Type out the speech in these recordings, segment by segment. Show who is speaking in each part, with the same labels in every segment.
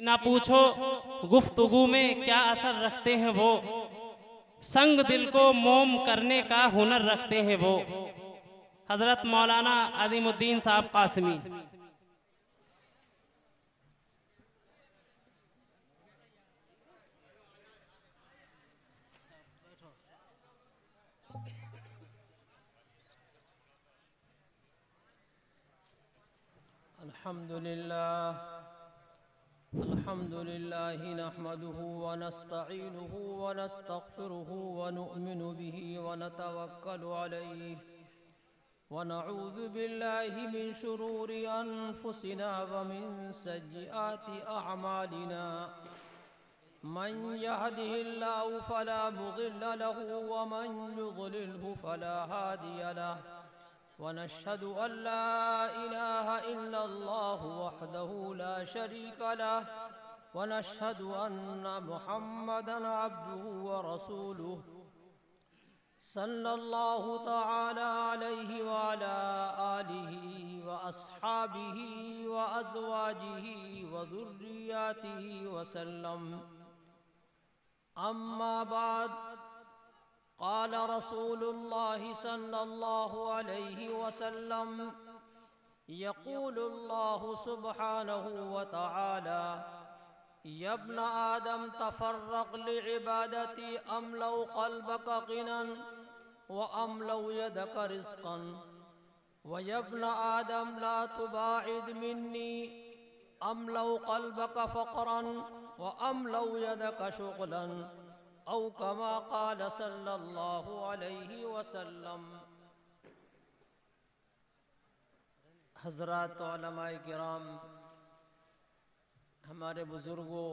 Speaker 1: ना पूछो गुफ्तगू में क्या असर रखते हैं वो, संग दिल को मोम करने का हुनर रखते हैं वो। हजरत मौलाना अजीमुद्दीन साहब कासमी।
Speaker 2: अल्हम्दुलिल्लाह नहमदुहु व नस्तईनुहु व नस्तगफिरुहु व नुअमिनु बिही व नतवक्कलु अलैहि व नऊज़ु बिल्लाहि मिन शुरूरि अनफुसिना व मिन सय्यिआति अअमालिना। मन यहदिहिल्लाहु फला मुदिल्ल लहु व मन युद्लिल्हु फला हादिय लहु। वनश्हदु अल्ला इलाहा इल्लल्लाहु वहदहु ला शरीका लहु वनश्हदु अन्ना मुहम्मदन अब्दुहु व रसूलुहु सल्लल्लाहु तआला अलैहि व अला आलिहि व अस्हाबिहि व अज़वाजिहि व ज़ुर्रिय्यातिहि व सल्लम। अम्मा बाद क़ाल रसूलुल्लाहि सल्लल्लाहु अलैहि वसल्लम यक़ूलुल्लाहु सुब्हानहु व तआला यब्न आदम तफ़र्रक़ लिइबादती अमलौ क़ल्बक ग़िनन व अमलौ यदक रिज़्क़न व यब्न आदम ला तुबाइद मिन्नी अमलौ क़ल्बक फ़क़रन व अमलौ यदक शुग़लन औ कमा क़ाल सल्लल्लाहु अलैहि वसल्लम। हज़रात उलमाए किराम, हमारे बुज़ुर्गों,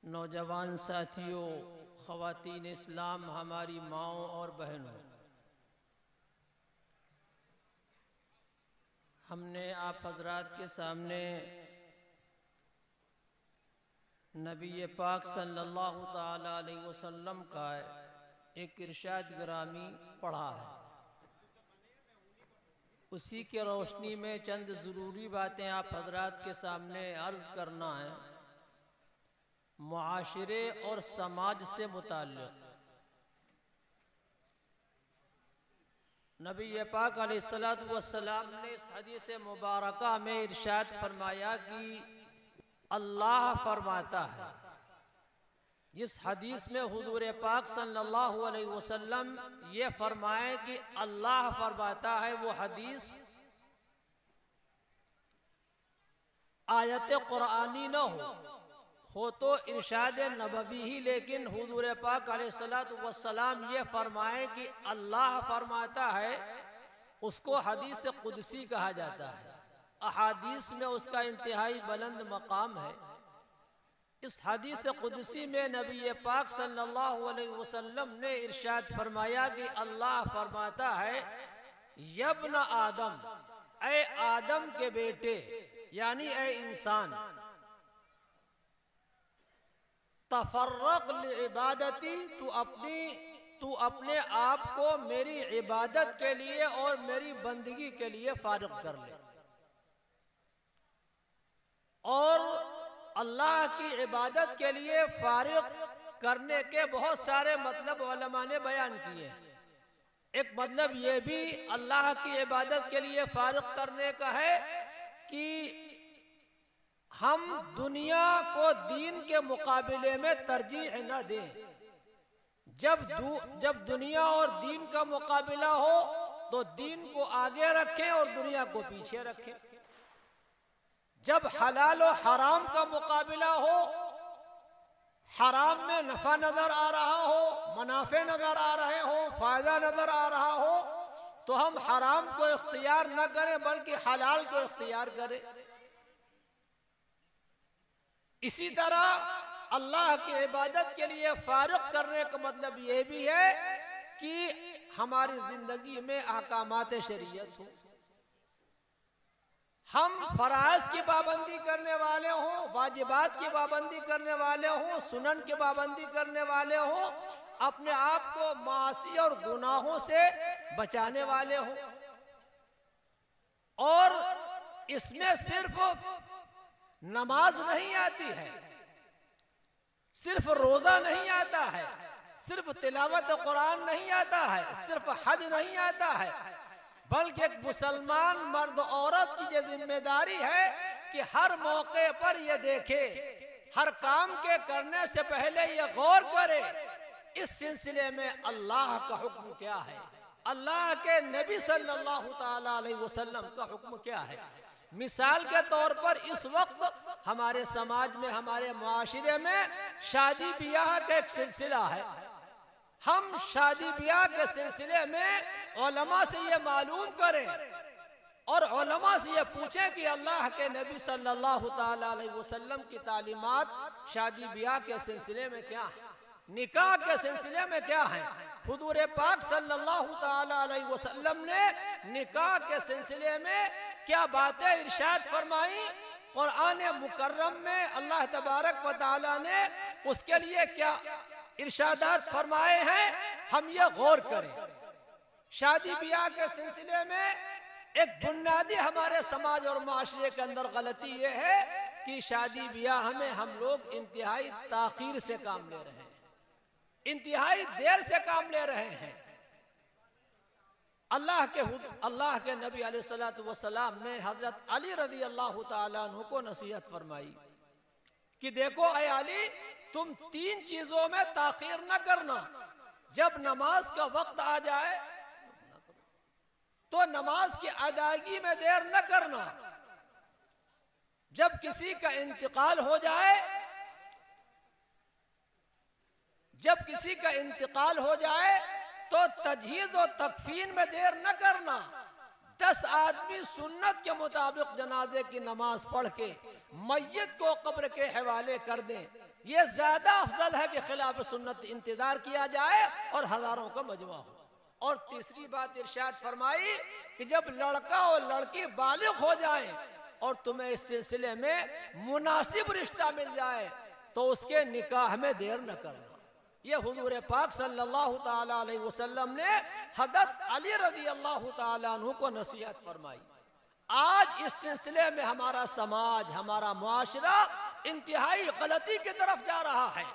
Speaker 2: नौजवान साथियों, ख़वातीन इस्लाम, हमारी माओं और बहनों, हमने आप हज़रात के सामने नबी पाक सल्लल्लाहु ताला अलैहि वसल्लम का एक इरशाद गिरामी पढ़ा है। उसी के रोशनी में चंद ज़रूरी बातें आप हज़रात के सामने अर्ज़ करना है। मुआशरे और समाज से मुताल्लिक़ नबी पाक अलैहिस्सलातु वस्सलाम ने इस हदीस मुबारका में इरशाद फरमाया कि अल्लाह फरमाता है। इस हदीस में हुजूर पाक सल्लल्लाहु अलैहि वसल्लम ये फरमाए कि अल्लाह फरमाता है। वो हदीस आयत कुरानी न हो तो इरशाद नबवी ही, लेकिन हुजूर पाक अलैहिस्सलातु वस्सलाम ये फरमाए कि अल्लाह फरमाता है, उसको हदीस कुदसी कहा जाता है। अहादीस में उसका इंतहाई बुलंद मकाम है। इस हदीस कुदसी में नबी पाक सल्लल्लाहु अलैहि वसल्लम ने इरशाद फरमाया कि अल्लाह फरमाता है, यब्न आदम, ऐ आदम के बेटे, यानी ऐ इंसान, तफर्रक़ लिइबादती, तू अपने आप को मेरी इबादत के लिए और मेरी बंदगी के लिए फारिग कर ले। और अल्लाह की इबादत के लिए फारिग करने के बहुत सारे मतलब उलमा ने बयान किए हैं। एक मतलब ये भी अल्लाह की इबादत के लिए फारिग करने का है कि हम दुनिया को दीन के मुकाबले में तरजीह न दें। जब दुनिया और दीन का मुकाबला हो तो दीन को आगे रखें और दुनिया को पीछे रखें। जब हलाल और हराम का मुकाबला हो, हराम में नफा नजर आ रहा हो, मुनाफे नजर आ रहे हो, फायदा नजर आ रहा हो, तो हम हराम को इख्तियार न करें बल्कि हलाल को इख्तियार करें। इसी तरह अल्लाह की इबादत के लिए फारिग करने का मतलब ये भी है कि हमारी जिंदगी में अहकामात शरीयत हो, हम फराइज़ की पाबंदी करने वाले हों, वाजिबात की पाबंदी करने वाले हों, सुनन की पाबंदी करने वाले हों, अपने आप को मासी और गुनाहों से बचाने वाले हों। और इसमें सिर्फ नमाज नहीं आती है, सिर्फ रोजा नहीं आता है, सिर्फ तिलावत कुरान नहीं आता है, सिर्फ हज नहीं आता है, बल्कि एक मुसलमान मर्द औरत की ये जिम्मेदारी है कि हर मौके पर ये देखे, हर काम के करने से पहले ये गौर करे इस सिलसिले में अल्लाह का हुक्म क्या है, अल्लाह के नबी सल्लल्लाहु ताला अलैहि वसल्लम का हुक्म क्या है। मिसाल के तौर पर इस वक्त हमारे समाज में, हमारे मुआशरे में शादी ब्याह का एक सिलसिला है। हम शादी ब्याह के सिलसिले में उलमा से ये मालूम करें और उलमा से ये पूछें कि अल्लाह के नबी सल्लल्लाहु ताला अलैहि वसल्लम की तालीमात शादी ब्याह के सिलसिले में क्या है, निकाह के सिलसिले में क्या है। हुजूर पाक सल्लल्लाहु ताला अलैहि वसल्लम ने निकाह के सिलसिले में क्या बातें इरशाद फरमाई, कुरान मुकर्रम में अल्लाह तबारक व तआला ने उसके लिए क्या इरशादात फरमाए हैं, हम ये गौर करें। शादी ब्याह के सिलसिले में एक बुनियादी हमारे समाज और माशरे के अंदर गलती ये है कि शादी ब्याह में हम लोग इंतहाई ताखीर से काम ले रहे हैं, इंतहाई देर से काम ले रहे हैं। अल्लाह के नबी अलैहिस्सलातु वस्सलाम ने हजरत अली रज़ी अल्लाह ताला अन्हु को नसीहत फरमाई कि देखो ऐ अली, तुम 3 चीजों में ताखीर न करना। जब नमाज का वक्त आ जाए तो नमाज की अदायगी में देर न करना। जब किसी का इंतकाल हो जाए, जब किसी का इंतकाल हो जाए तो तजहीज और तकफीन में देर न करना। 10 आदमी सुन्नत के मुताबिक जनाजे की नमाज पढ़ के मय्यत को कब्र के हवाले कर दें, ये ज्यादा अफजल है कि खिलाफ सुन्नत इंतजार किया जाए और हजारों का मजमा हो। और तीसरी बात इरशाद फरमाई कि जब लड़का और लड़की बालिग हो जाए और तुम्हें इस सिलसिले में मुनासिब रिश्ता मिल जाए तो उसके निकाह में देर न करना। ये हुजूर पाक सल्लल्लाहु ताला अलैहि वसल्लम ने हज़रत अली रज़ी अल्लाह ताला अन्हु को नसीहत फरमाई। आज इस सिलसिले में हमारा समाज, हमारा मुआशरा इंतहाई गलती की तरफ जा रहा है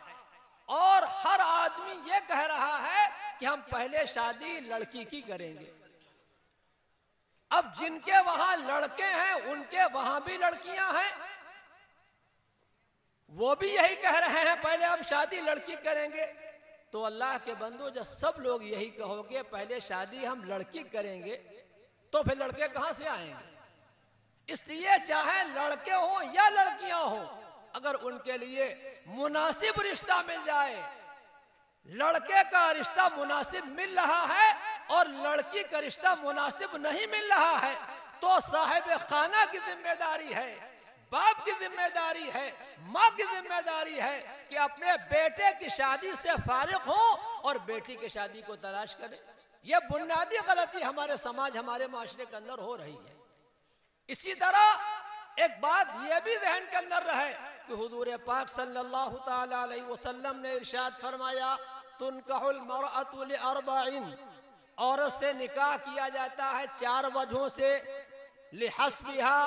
Speaker 2: और हर आदमी ये कह रहा है कि हम पहले शादी लड़की की करेंगे। अब जिनके वहां लड़के हैं उनके वहां भी लड़कियां हैं, वो भी यही कह रहे हैं पहले हम शादी लड़की करेंगे। तो अल्लाह के बंदो, जब सब लोग यही कहोगे पहले शादी हम लड़की करेंगे, तो फिर लड़के कहां से आएंगे। इसलिए चाहे लड़के हो या लड़कियां हो, अगर उनके लिए मुनासिब रिश्ता मिल जाए, लड़के का रिश्ता मुनासिब मिल रहा है और लड़की का रिश्ता मुनासिब नहीं मिल रहा है, तो साहिब खाना की जिम्मेदारी है, बाप की जिम्मेदारी है, माँ की जिम्मेदारी है कि अपने बेटे की शादी से फारिग हो और बेटी की शादी को तलाश करे। यह बुनियादी गलती हमारे समाज, हमारे माशरे के अंदर हो रही है। इसी तरह एक बात यह भी ज़हन के अंदर रहे कि हुजूर पाक सल्लल्लाहु ताला अलैहि वसल्लम ने इरशाद फरमाया, तुनकाहुल मरअतु लिअरबइन, औरत से निकाह किया जाता है 4 वजहों से, लिहस्बिहा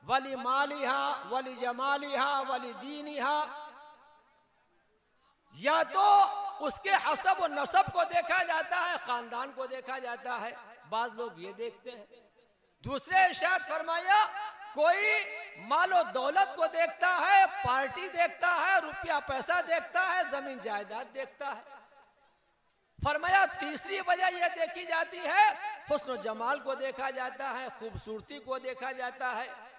Speaker 2: वली मालिहा वली जमालिहा वली दीनिहा। या तो उसके हसब और नसब को देखा जाता है, खानदान को देखा जाता है, बाज लोग ये देखते हैं। दूसरे इरशाद फरमाया, कोई मालो दौलत को देखता है, पार्टी देखता है, रुपया पैसा देखता है, जमीन जायदाद देखता है। फरमाया तीसरी वजह यह देखी जाती है, हुस्न जमाल को देखा जाता है, खूबसूरती को देखा जाता है।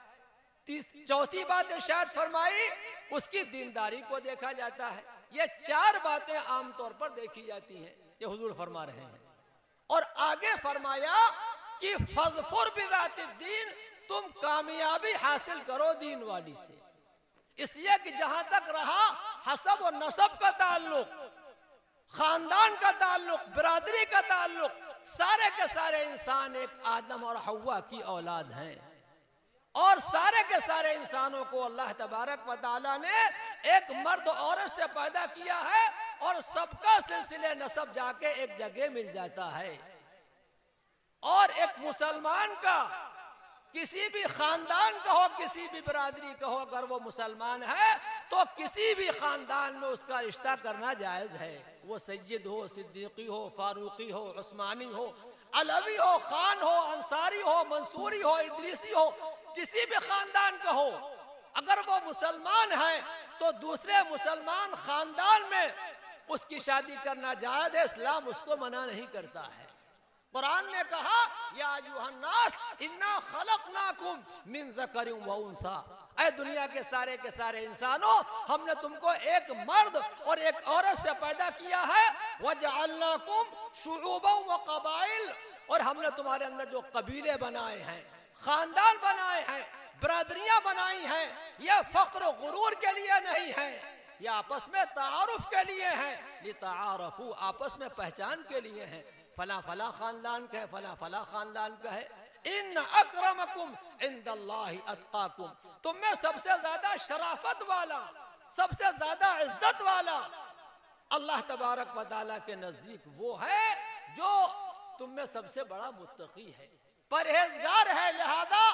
Speaker 2: चौथी बात इरशाद फरमाई, उसकी दीनदारी को देखा जाता है। ये 4 बातें आमतौर पर देखी जाती हैं, ये हुजूर फरमा रहे हैं। और आगे फरमाया कि फज़फुर बिज़ाति दीन, तुम कामयाबी हासिल करो दीन वाली से। इसलिए कि जहां तक रहा हसब और नसब का ताल्लुक, खानदान का ताल्लुक, बिरादरी का ताल्लुक, सारे के सारे इंसान एक आदम और हव्वा की औलाद हैं और सारे के सारे इंसानों को अल्लाह तबारक व तआला ने एक मर्द औरत से पैदा किया है और सबका सिलसिले नसब जाके एक जगह मिल जाता है। और एक मुसलमान का किसी भी खानदान का हो, किसी भी बिरादरी का हो, अगर वो मुसलमान है तो किसी भी खानदान में उसका रिश्ता करना जायज़ है। वो सैयद हो, सिद्दीकी हो, फारूकी हो, उस्मानी हो, अलवी हो, खान हो, अंसारी हो, मंसूरी हो, इदरीसी हो, किसी भी खानदान का हो, अगर वो मुसलमान है तो दूसरे मुसलमान खानदान में उसकी शादी करना जायज़ है। इस्लाम उसको मना नहीं करता है। कुरान ने कहा या अय्युहन्नास इन्ना खलक़नाकुम मिन ज़करिन व उन्सा, ऐ दुनिया के सारे इंसानों, हमने तुमको एक मर्द और एक औरत से पैदा किया है। वजअलनाकुम शुऊबन व क़बाइल, और हमने तुम्हारे अंदर जो कबीले बनाए हैं, खानदान बनाए हैं, बरादरियां बनाई हैं, यह फख्र गुरूर के लिए नहीं है, ये आपस में तारुफ के लिए है। लिताआरफू, आपस में पहचान के लिए है। फला फला खानदान का है, फला फला खानदान का है। इन अक्रमकुम इंदल्लाहि अत्काकुम, तुम में सबसे ज्यादा शराफत वाला, सबसे ज्यादा इज्जत वाला अल्लाह तबारक व तआला के नजदीक वो है जो तुम में सबसे बड़ा मुत्तकी है, परहेजगार है। लिहाजा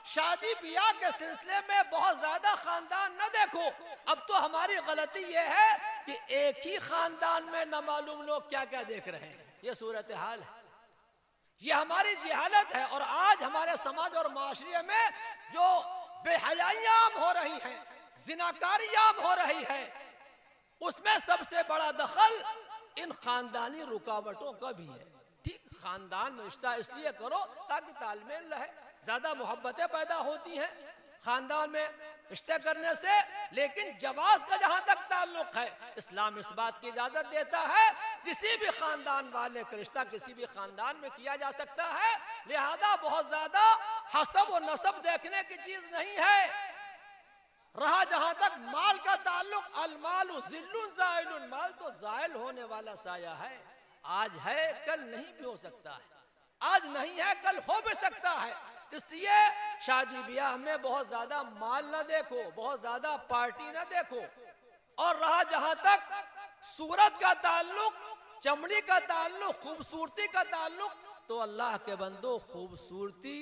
Speaker 2: शादी ब्याह के सिलसिले में बहुत ज्यादा खानदान न देखो। अब तो हमारी गलती यह है कि एक ही खानदान में न मालूम लोग क्या क्या देख रहे हैं। ये सूरत हाल है, ये हमारी जिहालत है। और आज हमारे समाज और माशरे में जो बेहयाइयां आम हो रही हैं, जिनाकारी आम हो रही है, उसमें सबसे बड़ा दखल इन खानदानी रुकावटों का भी है। ठीक, खानदान में रिश्ता इसलिए करो ताकि तालमेल रहे, ज्यादा मोहब्बतें पैदा होती हैं खानदान में रिश्ते करने से। लेकिन जवाज का जहां तक ताल्लुक है, इस्लाम इस बात की इजाजत देता है किसी भी खानदान वाले का रिश्ता किसी भी खानदान में किया जा सकता है। लिहाजा बहुत ज्यादा हसब और नसब देखने की चीज नहीं है। रहा जहां तक माल का ताल्लुक, अलमालु ज़िल्लुन ज़ाइलुन, माल तो जायल होने वाला साया है। आज है कल नहीं भी हो सकता है, आज नहीं है कल हो भी सकता है। इसलिए शादी ब्याह में बहुत ज्यादा माल न देखो, बहुत ज्यादा पार्टी न देखो। और रहा जहां तक सूरत का ताल्लुक, चमड़ी का ताल्लुक, खूबसूरती का ताल्लुक, तो अल्लाह के बंदो खूबसूरती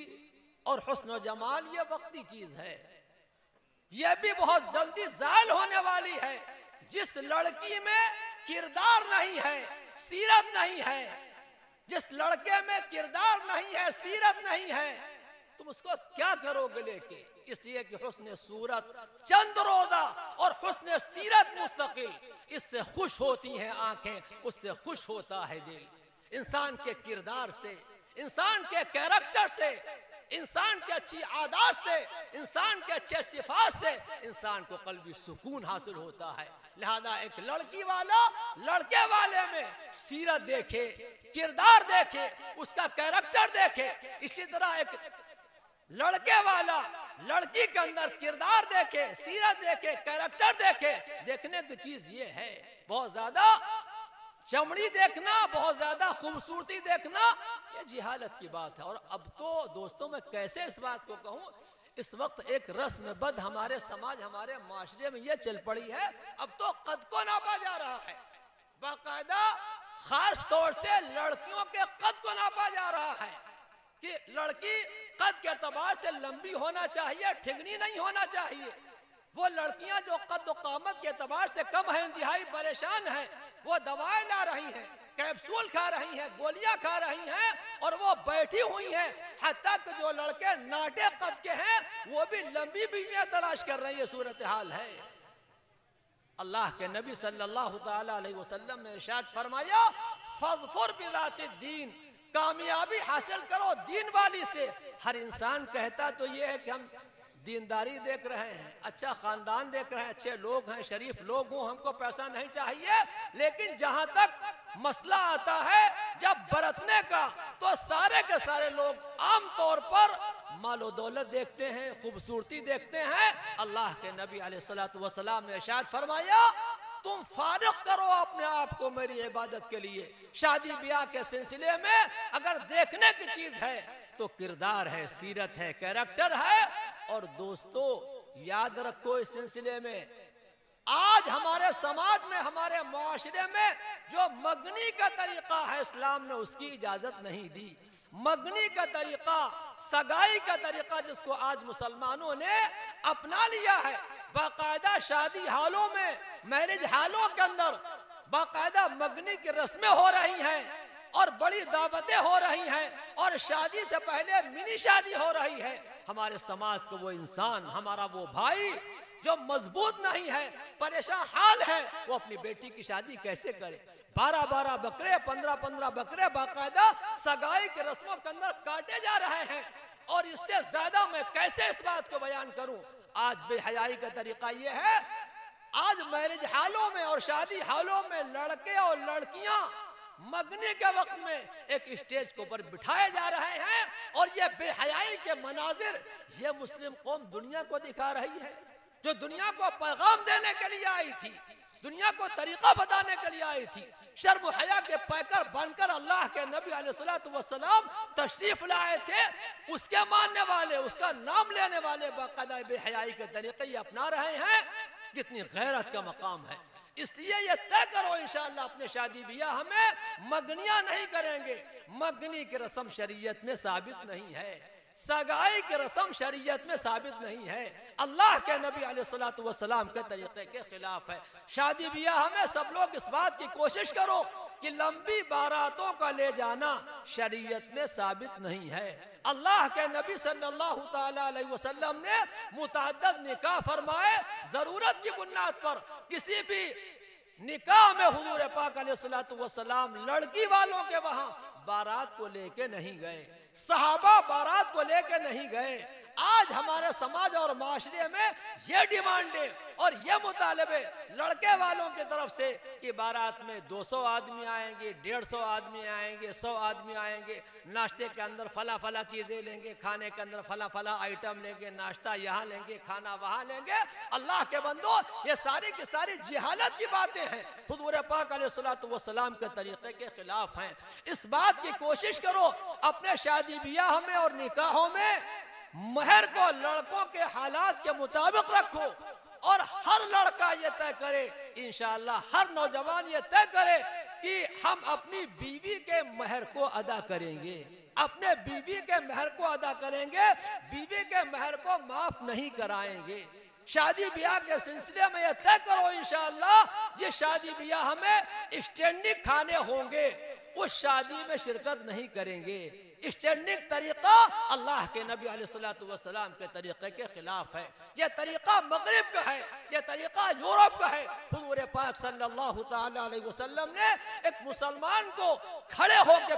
Speaker 2: और हुस्न जमाल ये वक्ती चीज है, यह भी बहुत जल्दी जायल होने वाली है। जिस लड़की में किरदार नहीं है, सीरत नहीं है, जिस लड़के में किरदार नहीं है, सीरत नहीं है, तुम उसको क्या करोगे लेके। इसलिए कि हुस्न सूरत चंद रोजा और हुस्न सीरत मुस्तकिल, इससे खुश होती हैं आंखें, उससे खुश होता है दिल। इंसान के किरदार से, इंसान के कैरेक्टर से, इंसान के अच्छी आदत से, इंसान के अच्छे सिफात से इंसान को कल्बी सुकून हासिल होता है। लिहाजा एक लड़की वाला लड़के वाले में सीरत देखे, किरदार देखे, उसका कैरेक्टर देखे। इसी तरह एक लड़के वाला लड़की के अंदर किरदार देखे, सीरत देखे, कैरेक्टर देखे। देखने की चीज ये है, बहुत ज्यादा चमड़ी देखना, बहुत ज्यादा खूबसूरती देखना, ये जिहालत की बात है। और अब तो दोस्तों मैं कैसे इस बात को कहूँ, इस वक्त एक रस्म बद हमारे समाज, हमारे माशरे में ये चल पड़ी है, अब तो कद को नापा जा रहा है। बाकायदा खास तौर से लड़कियों के कद को नापा जा रहा है कि लड़की कद के एतबार से लंबी होना चाहिए, ठिगनी नहीं होना चाहिए। वो लड़कियां जो कद कामत के एतबार से कम है, इंतहाई परेशान है, वो दवाएं ला रही हैं, कैप्सूल खा रही हैं, गोलियां खा रही हैं, और वो बैठी हुई हैं। हत्ता कि जो लड़के नाटे कद के हैं वो भी लंबी बीवियां तलाश कर रही है। सूरत हाल है। अल्लाह के नबी सल्लल्लाहु तआला अलैहि वसल्लम ने इरशाद फरमाया, फज़फुर बिज़ातिद दीन, कामयाबी हासिल करो दीन वाली से। हर इंसान कहता तो ये है कि हम दीनदारी देख रहे हैं, अच्छा खानदान देख रहे हैं, अच्छे लोग हैं, शरीफ लोग हों, हमको पैसा नहीं चाहिए। लेकिन जहां तक मसला आता है जब बरतने का, तो सारे के सारे लोग आम तौर पर मालो दौलत देखते हैं, खूबसूरती देखते हैं। अल्लाह के नबी अलैहिस्सलातु वस्सलाम ने इरशाद फरमाया, तुम फारिग करो अपने आप को मेरी इबादत के लिए। शादी ब्याह के सिलसिले में अगर देखने की चीज है तो किरदार है, सीरत है, कैरेक्टर है। और दोस्तों याद रखो, इस सिलसिले में आज हमारे समाज में, हमारे मुआशरे में जो मगनी का तरीका है, इस्लाम ने उसकी इजाजत नहीं दी। मगनी का तरीका सगाई का तरीका जिसको आज मुसलमानों ने अपना लिया है। बाकायदा शादी हालों में, मैरिज हालों के अंदर बाकायदा मगनी की रस्में हो रही हैं और बड़ी दावतें हो रही हैं और शादी से पहले मिनी शादी हो रही है। हमारे समाज का वो इंसान, हमारा वो भाई जो मजबूत नहीं है, परेशान हाल है, वो अपनी बेटी की शादी कैसे करे? 12-12 बकरे, 15-15 बकरे बाकायदा सगाई के रस्मों के अंदर काटे जा रहे हैं। और इससे ज्यादा मैं कैसे इस बात को बयान करूं? आज बेहयाई का तरीका ये है, आज मैरिज हालों में और शादी हालों में लड़के और लड़कियां मगनी के वक्त में एक स्टेज के ऊपर बिठाए जा रहे हैं और ये बेहयाई के मनाजिर ये मुस्लिम कौम दुनिया को दिखा रही है, जो दुनिया को पैगाम देने के लिए आई थी, दुनिया को तरीका बताने के लिए आई थी। शर्म हया के पैकर बनकर अल्लाह के नबी अलैहिस्सलाम तशरीफ लाए थे, उसके मानने वाले, उसका नाम लेने वाले बाकायदा बेहयाई के तरीके ये अपना रहे हैं। कितनी गैरत का मकाम है। इसलिए ये तय करो इंशाअल्लाह अपने शादी ब्याह में मगनियां नहीं करेंगे। मगनी की रस्म शरीयत में साबित नहीं है, सगाई की रस्म शरीयत में साबित नहीं है, अल्लाह के नबी अलैहिस्सलाम के तरीके के खिलाफ है। शादी ब्याह में सब लोग इस बात की कोशिश करो कि लंबी बारातों का ले जाना शरीयत में साबित नहीं है। अल्लाह के नबी सल्लल्लाहु ताला अलैहि वसल्लम ने मुतअद्दिद निकाह फरमाए, जरूरत की बुनियाद पर। किसी भी निकाह में हुजूर पाक अलैहिस्सलाम लड़की वालों के वहां बारात को लेके नहीं गए, सहाबा बारात को लेके नहीं गए। आज हमारे समाज और माशरे में ये डिमांड है और ये मुतालबे लड़के वालों की तरफ से कि बारात में 200 आदमी आएंगे, 150 आदमी आएंगे, 100 आदमी आएंगे, नाश्ते के अंदर फला फला चीजें लेंगे, खाने के अंदर फला फला आइटम लेंगे, नाश्ता यहाँ लेंगे, खाना वहाँ लेंगे। अल्लाह के बंदो, ये सारी की सारी जिहालत की बातें हैं, हुजूर पाक अलैहिस्सलाम के तरीके के खिलाफ हैं। इस बात की कोशिश करो अपने शादी ब्याह में और निकाहों में महर को लड़कों के हालात के मुताबिक रखो और हर लड़का ये तय करे, इंशाअल्लाह हर नौजवान ये तय करे कि हम अपनी बीवी के महर को अदा करेंगे, अपने बीवी के महर को अदा करेंगे, बीवी के महर को माफ नहीं कराएंगे। शादी ब्याह के सिलसिले में ये तय करो इंशाअल्लाह ये शादी ब्याह में स्टैंडिंग खाने होंगे, उस शादी में शिरकत नहीं करेंगे। स्टैंडिंग तरीका अल्लाह के नबी अलैहिस्सलाम के तरीके के खिलाफ है। यह तरीका मगरिब का है, यह तरीका यूरोप का है। हुजूर पाक सल्लल्लाहु ताला अलैहि वसल्लम ने एक मुसलमान को खड़े होकर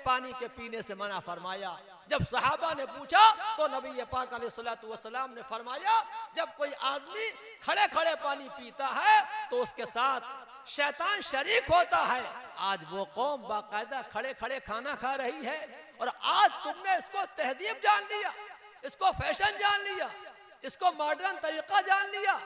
Speaker 2: पानी के पीने से मना फरमाया। जब सहाबा ने पूछा तो नबी पाक अलैहिस्सलाम ने फरमाया, जब कोई आदमी खड़े खड़े पानी पीता है तो उसके साथ शैतान शरीक होता है। आज वो कौम बाकायदा खड़े खड़े खाना खा रही है और आज तुमने इसको तहदीब जान लिया, इसको फैशन जान लिया, इसको मॉडर्न तरीका जान लिया।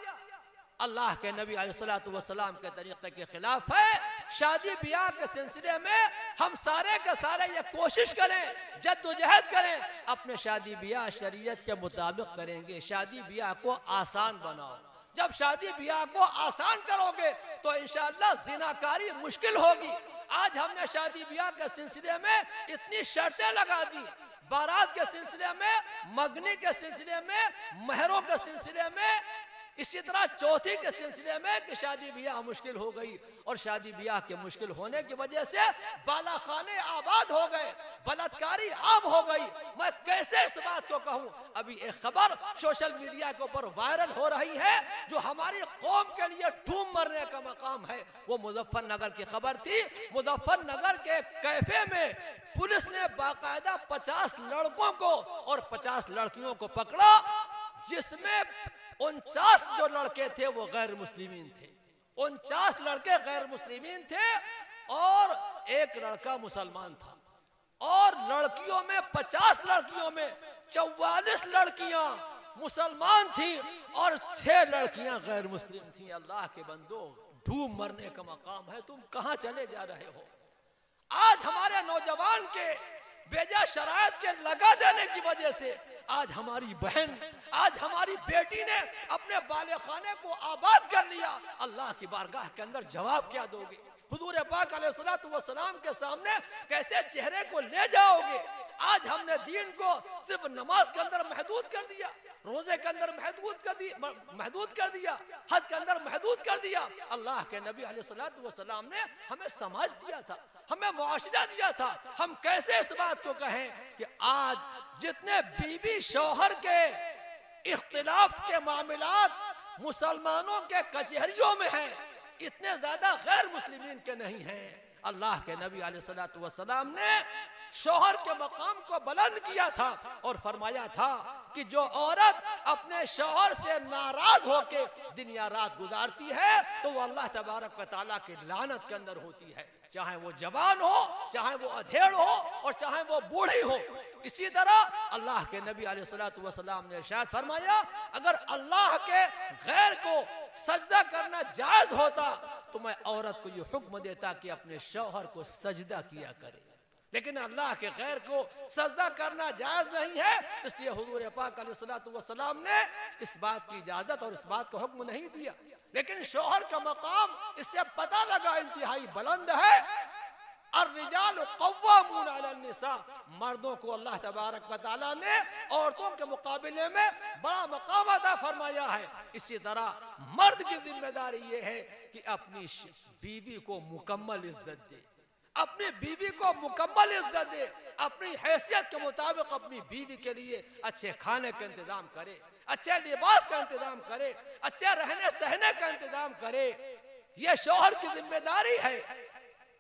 Speaker 2: अल्लाह के नबी अलैहिस्सलाम के तरीके के खिलाफ है। शादी ब्याह के सिलसिले में हम सारे के सारे ये कोशिश करें, जद्दोजहद करें, अपने शादी ब्याह शरीयत के मुताबिक करेंगे। शादी ब्याह को आसान बनाओ। जब शादी ब्याह को आसान करोगे तो इंशाअल्लाह जिनाकारी मुश्किल होगी। आज हमने शादी ब्याह के सिलसिले में इतनी शर्तें लगा दी, बारात के सिलसिले में, मगनी के सिलसिले में, महरों के सिलसिले में, इसी तरह चौथी के सिलसिले में कि शादी ब्याह मुश्किल हो गई। और शादी ब्याह के मुश्किल होने की वजह से बालाखाने आबाद हो गए, बलात्कारी आम हो गई। मैं कैसे इस बात को कहूँ? अभी एक खबर सोशल मीडिया के ऊपर वायरल हो रही है जो हमारी कौम के लिए ठूम मरने का मकाम है। वो मुजफ्फरनगर की खबर थी। मुजफ्फरनगर के कैफे में पुलिस ने बाकायदा 50 लड़कों को और 50 लड़कियों को पकड़ा, जिसमें 49 जो लड़के थे वो गैर मुस्लिमीन थे। 49 लड़के गैर मुस्लिमीन थे और एक लड़का मुसलमान था। और लड़कियों में 50 लड़कियों में 44 लड़कियां मुसलमान थी और 6 लड़कियां गैर मुस्लिम थी। अल्लाह के बंदो, डूब मरने का मकाम है। तुम कहां चले जा रहे हो? आज हमारे नौजवान के बेजा शरायत के लगा देने की वजह से आज हमारी बहन, आज हमारी बेटी ने अपने बाले खाने को आबाद कर लिया। अल्लाह की बारगाह के अंदर जवाब क्या दोगे? हुजूर पाक अलैहिस्सलातु वस्सलाम के सामने कैसे चेहरे को ले जाओगे? आज हमने दीन को सिर्फ नमाज के अंदर महदूद कर दिया, रोजे के अंदर महदूद कर दिया, हज के अंदर महदूद कर दिया। अल्लाह के नबी अलैहिस्सलातु वस्सलाम ने हमें समाज दिया था, हमें मुआशरा दिया था। हम कैसे इस बात को कहें कि आज जितने बीवी शौहर के इख्तिलाफ के मामलात मुसलमानों के कचहरियों में हैं, इतने ज्यादा गैर मुस्लिमीन के नहीं हैं। अल्लाह के नबी अलैहिस्सलातु वस्सलाम ने शौहर के मकाम को बुलंद किया था और फरमाया था कि जो औरत अपने शौहर से नाराज होके दिन या रात गुजारती है तो वो अल्लाह तबारक व तआला की लानत के अंदर होती है, चाहे वो जवान हो, चाहे वो अधेड़ हो और चाहे वो बूढ़ी हो। इसी तरह अल्लाह के नबी अलैहिस्सलातु वस्सलाम ने इरशाद फरमाया, अगर अल्लाह के गैर को सजदा करना जायज होता तो मैं औरत को ये हुक्म देता कि अपने शौहर को सजदा किया करे, लेकिन अल्लाह के गैर को सजदा करना जायज नहीं है। इसलिए हुजूर पाक अलैहिस्सलातु वस्सलाम ने इस बात की इजाजत और इस बात का हुक्म नहीं दिया। लेकिन शौहर का मकाम इससे पता लगा इंतहाई बुलंद है। अर्रिजालु क़व्वामून अला निसा, मर्दों को अल्लाह तबारक व तआला ने औरतों के मुकाबले में बड़ा मकाम अता फरमाया है। इसी तरह मर्द की जिम्मेदारी ये है कि अपनी बीवी को मुकम्मल इज्जत दे, अपनी बीवी को मुकम्मल इज्जत दे, अपनी हैसियत के मुताबिक अपनी बीवी के लिए अच्छे खाने का इंतजाम करे, अच्छे लिबास का इंतजाम करे, अच्छे रहने सहने का इंतजाम करे। ये शौहर की जिम्मेदारी है।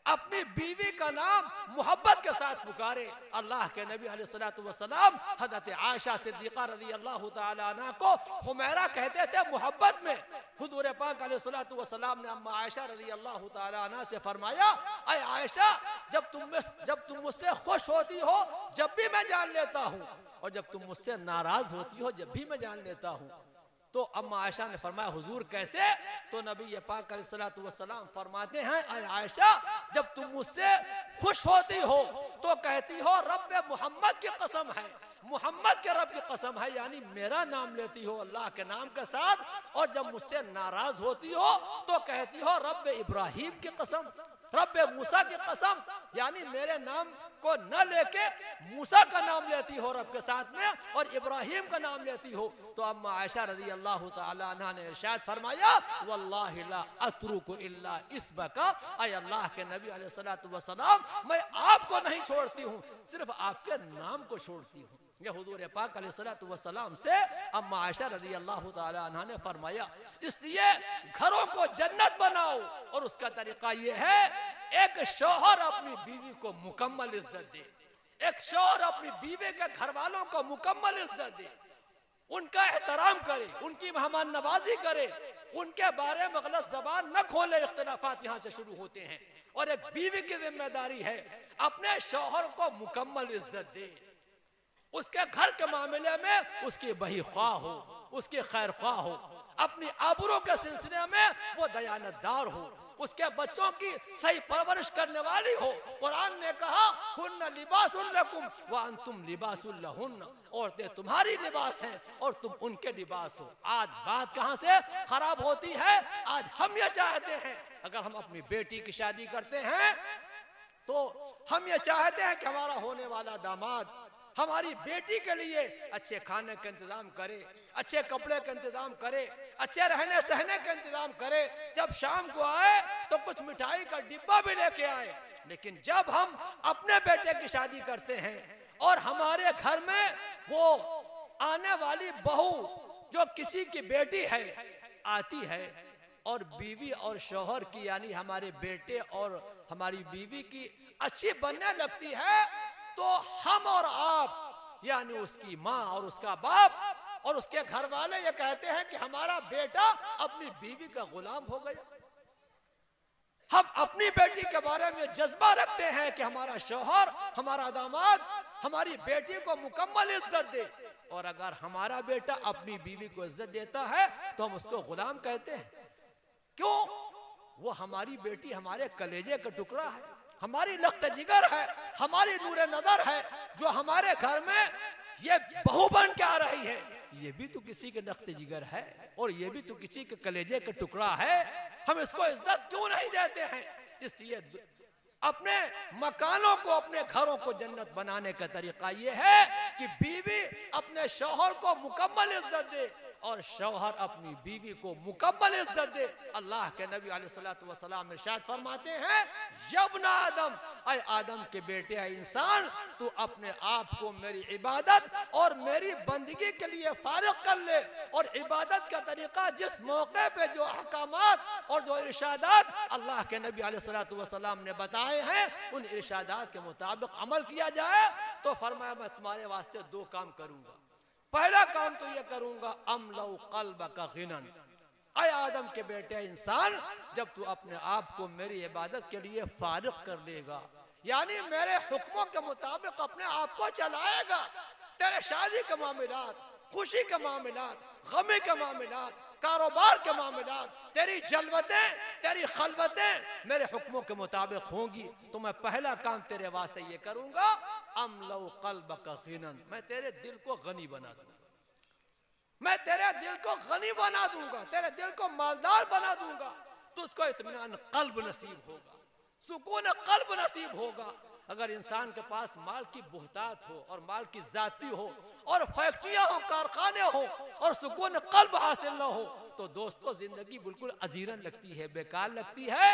Speaker 2: अपनी बीवी का नाम मोहब्बत के साथ पुकारे। अल्लाह के नबी अलैहिस्सलातु वस्सलाम हज़रत आयशा सिद्दीक़ा रज़ियल्लाहु तआला अन्हा को हुमैरा कहते थे मोहब्बत में। हुजूर पाक अलैहिस्सलातु वस्सलाम ने अम्मा आयशा रज़ियल्लाहु तआला अन्हा से फरमाया, अय आयशा, जब तुम मुझसे खुश होती हो जब भी मैं जान लेता हूँ, और जब तुम मुझसे नाराज होती हो जब भी मैं जान लेता हूँ। तो अम्मा आयशा ने फरमाया, हुजूर कैसे? तो नबी पाक अलैहिस्सलातु वस्सलाम फरमाते हैं, अय आयशा, जब तुम मुझसे खुश होती हो तो कहती हो रब मोहम्मद की कसम है, मोहम्मद के रब की कसम है, यानी मेरा नाम लेती हो अल्लाह के नाम के साथ। और जब मुझसे नाराज होती हो तो कहती हो रब इब्राहिम की कसम, रब मूसा की कसम, यानी मेरे नाम को न लेके मूसा का नाम लेती हो रब के साथ में और इब्राहिम का नाम लेती हो। तो अम्मा आयशा रज़ी अल्लाह तआला अन्हा ने इरशाद फरमाया, वल्लाहि ला अत्रुकु इल्ला इस्बका, अय अल्लाह के नबी अलैहिस्सलातु वस्सलाम, मैं आपको नहीं छोड़ती हूँ, सिर्फ आपके नाम को छोड़ती हूँ। ये हुजूर पाक अलैहिस्सलातु वस्सलाम से अम्मा आयशा रज़ी अल्लाह तआला अन्हा ने फरमाया। इसलिए घरों को जन्नत बनाओ और उसका तरीका ये है, एक शौहर अपनी बीवी को मुकम्मल इज्जत दे, एक शौहर अपनी बीवी के घर वालों को मुकम्मल इज्जत दे, उनका एहतराम करे, उनकी मेहमान नवाजी करे, उनके बारे में गलत जबान न खोले। इख्तिलाफात यहाँ से शुरू होते हैं। और एक बीवी की जिम्मेदारी है अपने शौहर को मुकम्मल इज्जत दे, उसके घर के मामले में उसकी बही ख्वाह हो, उसकी खैर ख्वाह हो, अपनी आबरू के सिलसिले में वो दयानतदार हो, उसके बच्चों की सही परवरिश करने वाली हो। कुरान ने कहा, हुन्ना लिबासुल लकुम व अंतुम लिबासुल लहुन्ना, औरतें तुम्हारी लिबास हैं और तुम उनके लिबास हो। आज बात कहाँ से खराब होती है? आज हम ये चाहते हैं अगर हम अपनी बेटी की शादी करते हैं तो हम ये चाहते हैं कि हमारा होने वाला दामाद हमारी बेटी के लिए अच्छे खाने का इंतजाम करे, अच्छे कपड़े का इंतजाम करे, अच्छे रहने सहने का इंतजाम करे। जब शाम को आए तो कुछ मिठाई का डिब्बा भी लेके आए। लेकिन जब हम अपने बेटे की शादी करते हैं और हमारे घर में वो आने वाली बहू जो किसी की बेटी है आती है और बीवी और शौहर की यानी हमारे बेटे और हमारी बीवी की अच्छी बनने लगती है, तो हम और आप यानी उसकी माँ और उसका बाप और उसके घर वाले ये कहते हैं कि हमारा बेटा अपनी बीवी का गुलाम हो गया। हम अपनी बेटी के बारे में जज्बा रखते हैं कि हमारा शौहर, हमारा दामाद हमारी बेटी को मुकम्मल इज्जत दे, और अगर हमारा बेटा अपनी बीवी को इज्जत देता है तो हम उसको गुलाम कहते हैं। क्यों? वो हमारी बेटी हमारे कलेजे का टुकड़ा है, हमारी लख्त जिगर है, हमारी नूरे नजर है, जो हमारे घर में ये बहू बन के आ रही है, ये भी तो किसी के लख्त जिगर है और ये भी तो किसी के कलेजे का टुकड़ा है। हम इसको इज्जत क्यों नहीं देते हैं? इसलिए अपने मकानों को, अपने घरों को जन्नत बनाने का तरीका ये है कि बीवी अपने शौहर को मुकम्मल इज्जत दे और शौहर अपनी बीवी को मुकम्मल इज्जत दे। अल्लाह के नबी अलैहिस्सलातु वस्सलाम इरशाद फरमाते हैं, यब्ना आदम, ऐ आदम के बेटे, ऐ इंसान, तू अपने आप को मेरी इबादत और मेरी बंदगी के लिए फारिग कर ले। और इबादत का तरीका, जिस मौके पे जो अहकामात और जो इरशादात अल्लाह के नबी अलैहिस्सलातु वस्सलाम ने बताए हैं, उन इरशादात के मुताबिक अमल किया जाए तो फरमाया मैं तुम्हारे वास्ते दो काम करूंगा। पहला काम तो ये करूंगा, अमलउ क़ल्बका ग़िनन, ऐ आदम के बेटे इंसान, जब तू अपने आप को मेरी इबादत के लिए फारिग कर लेगा, यानी मेरे हुक्मों के मुताबिक अपने आप को चलाएगा, तेरे शादी के मामलात, खुशी के मामलात, गमी के मामलात, कारोबार के मामलात, तेरी जलवतें, तेरी खलवतें मेरे हुक्मों के मुताबिक होंगी, तो मैं पहला काम तेरे वास्ते ये करूंगा, अमलउ क़ल्बका ग़िनन, मैं तेरे दिल को गनी बना दूंगा, मैं तेरे दिल को गनी बना दूंगा, तेरे दिल को मालदार बना दूंगा, तो उसको इत्मीनान क़ल्ब नसीब होगा, सुकून क़ल्ब नसीब होगा। अगर इंसान के पास माल की बुहतात हो और माल की जाती हो और फैक्ट्रियां हो, कारखाने हो और सुकून क़ल्ब हासिल न हो, तो दोस्तों जिंदगी बिल्कुल अजीरन लगती है, बेकार लगती है।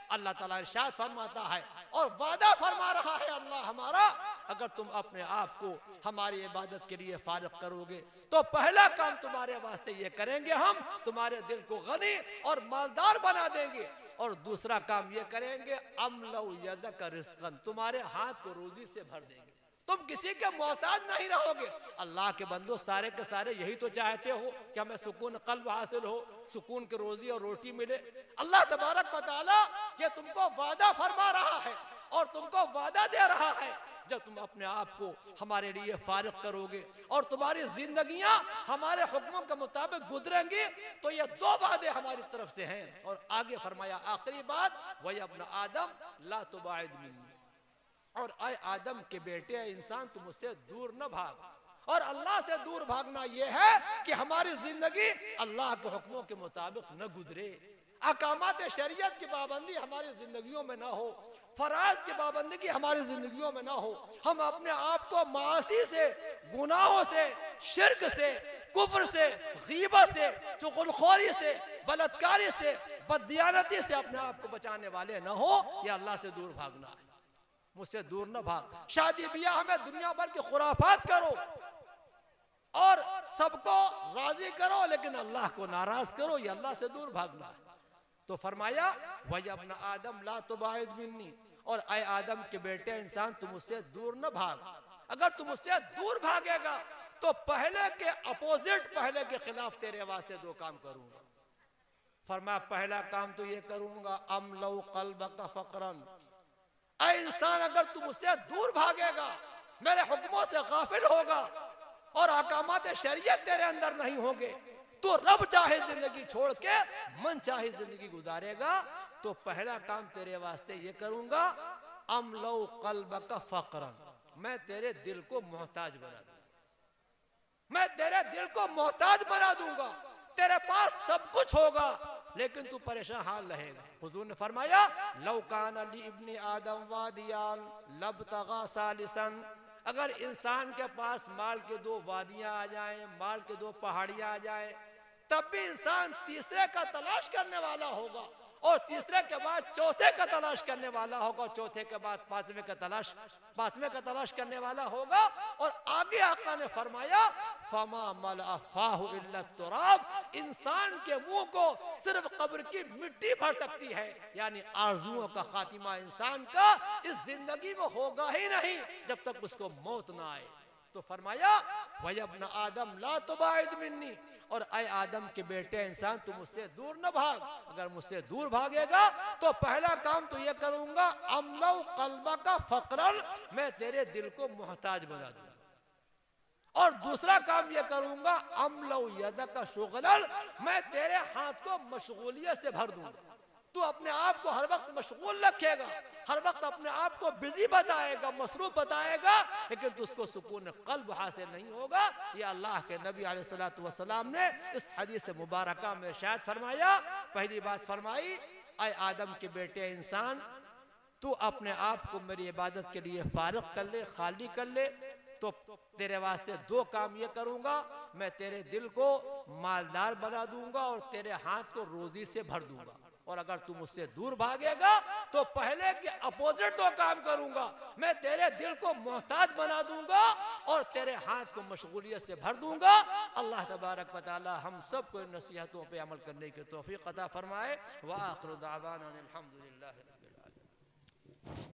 Speaker 2: अल्लाह ताला इरशाद फरमाता है और वादा फरमा रहा है अल्लाह हमारा, अगर तुम अपने आप को हमारी इबादत के लिए फारिग करोगे तो पहला काम तुम्हारे वास्ते ये करेंगे, हम तुम्हारे दिल को गनी और मालदार बना देंगे, और दूसरा काम ये करेंगे, अमलउ यदका रिज़्क़न, तुम्हारे हाथ को रोजी से भर देंगे, तुम किसी के मोहताज नहीं रहोगे। अल्लाह के बंदो, सारे के सारे यही तो चाहते हो कि हमें सुकून क़ल्ब हासिल हो, सुकून की रोजी और रोटी मिले। अल्लाह तबारक व तआला ये तुमको वादा फरमा रहा है और तुमको वादा दे रहा है, जब तुम अपने आप को हमारे लिए फारिग करोगे और तुम्हारी जिंदगियां हमारे हुक्मों के मुताबिक गुजरेंगी, तो ये दो वादे हमारी तरफ से हैं। और आगे फरमाया आखिरी बात, वही अपना आदम ला तुबाइद मिन्नी, और आए आदम के बेटे इंसान तुम मुझसे दूर न भाग। और अल्लाह से दूर भागना यह है कि हमारी जिंदगी अल्लाह के हुक्मों के मुताबिक न गुजरे, अहकामात शरीयत की पाबंदी हमारी जिंदगियों में ना हो, फराज की पाबंदी हमारी जिंदगियों में ना हो, हम अपने आप को मासी से, गुनाहों से, शिर्क से, कुफ्र से, गीबत से, चुगलखोरी से, बलात्कारी से, बददियानती से अपने आप को बचाने वाले न हो। यह अल्लाह से दूर भागना है, मुझसे दूर न भाग। शादी ब्याह में दुनिया भर की खुराफात करो और सबको राजी करो, लेकिन अल्लाह को नाराज करो, ये अल्लाह से दूर भागना है। तो फरमाया वही अपना आदम ला तुबाइद मिन्नी, और आए आदम के बेटे इंसान तुम मुझसे दूर न भाग। अगर तुम मुझसे दूर भागेगा तो पहले के अपोजिट, पहले के खिलाफ तेरे वास्ते दो काम करूंगा। फरमाया पहला काम तो ये करूंगा, अमलउ क़ल्बका फ़क़रन, ऐ इंसान अगर तुम मुझसे दूर भागेगा, मेरे हुक्मों से गाफिल होगा और अहकामात शरीयत तेरे अंदर नहीं होंगे, तो रब चाहे जिंदगी छोड़ के मन चाहे जिंदगी गुजारेगा, तो पहला काम तेरे वास्ते ये करूंगा, अमलउ क़ल्बका फ़क़रन, मैं तेरे दिल को मोहताज बना दूंगा, मैं तेरे दिल को मोहताज बना दूंगा। तेरे पास सब कुछ होगा लेकिन तू परेशान हाल रहेगा। हुजूर ने फरमाया लौ कान ली इब्ने आदम वादियान लबतगा सालिसन, अगर इंसान के पास माल के दो वादियां आ जाएं, माल के दो पहाड़ियां आ जाएं, तब भी इंसान तीसरे का तलाश करने वाला होगा, और तीसरे के बाद चौथे का तलाश करने वाला होगा, चौथे के बाद पांचवें का तलाश करने वाला होगा। और आगे आका ने फरमाया फमा मला फाहु इल्ला तुराब, इंसान के मुंह को सिर्फ कब्र की मिट्टी भर सकती है, यानी आरजुओं का खातिमा इंसान का इस जिंदगी में होगा ही नहीं जब तक उसको मौत ना आए। तो फरमाया वही अपना आदम ला तुबाइद मिन्नी, और आए आदम के बेटे इंसान तू मुझसे दूर न भाग। अगर मुझसे दूर भागेगा तो पहला काम तो ये करूंगा, अमलउ क़ल्बका फ़क़रन, मैं तेरे दिल को मोहताज बना दूंगा, और दूसरा काम ये करूंगा, अमलउ यदका शुग़लन, मैं तेरे हाथ को मशगूलियत से भर दूंगा। तू अपने आप को हर वक्त मशगूल रखेगा, हर वक्त अपने आप को बिजी बताएगा, मसरूफ बताएगा, लेकिन तुझको सुकून क़ल्ब हासिल नहीं होगा। ये अल्लाह के नबी अलैहिस्सलातु वस्सलाम ने इस हदीस मुबारका में इरशाद फरमाया। पहली बात फरमाई अय आदम के बेटे इंसान, तू अपने आप को मेरी इबादत के लिए फारिग कर ले, खाली कर ले, तो तेरे वास्ते दो काम ये करूंगा, मैं तेरे दिल को मालदार बना दूंगा और तेरे हाथ को रोजी से भर दूंगा। और अगर तू मुझसे दूर भागेगा तो पहले के अपोजिट दो काम करूंगा, मैं तेरे दिल को मोहताज बना दूंगा और तेरे हाथ को मशगूलियत से भर दूंगा। अल्लाह तबारक व तआला हम सब को नसीहतों पे अमल करने की तौफीक अता फरमाए। व आखिरु दावाना अनिल हम्दुलिल्लाहि रब्बिल आलमीन।